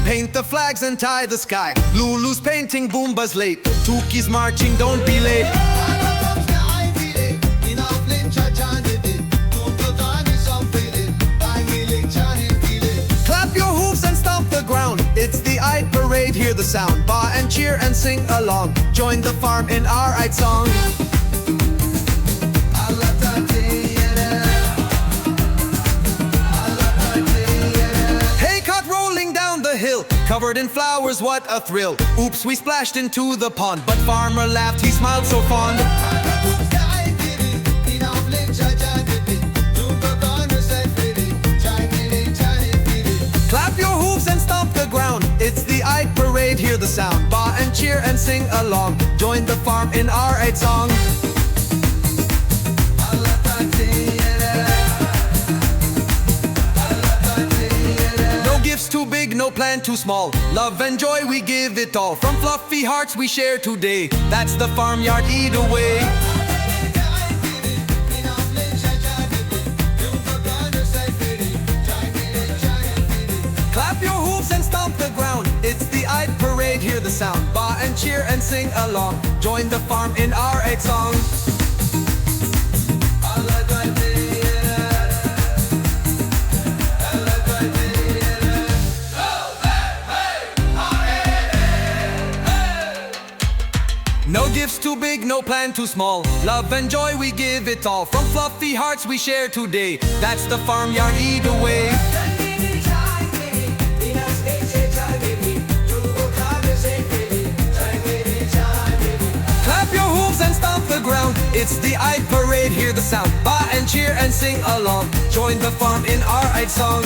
Paint the flags and tie the sky. Lulu's painting, Boomba's late. Tuki's marching, don't be late. Clap your hooves and stomp the ground. It's the Eid parade, hear the sound. Ba and cheer and sing along. Join the farm in our Eid song. Hill, covered in flowers, what a thrill. Oops, we splashed into the pond, but farmer laughed, he smiled so fond. Clap your hooves and stomp the ground. It's the Eid parade, hear the sound. Ba and cheer and sing along. Join the farm in our Eid song. Too big, no plan too small. Love and joy, we give it all. From fluffy hearts we share today. That's the farmyard Eid away. Clap your hooves and stomp the ground. It's the Eid parade, hear the sound. Ba and cheer and sing along. Join the farm in our Eid song. No gifts too big, no plan too small. Love and joy, we give it all. From fluffy hearts we share today. That's the farmyard Eid away. Clap your hooves and stomp the ground. It's the Eid parade, hear the sound. Ba and cheer and sing along. Join the farm in our Eid song.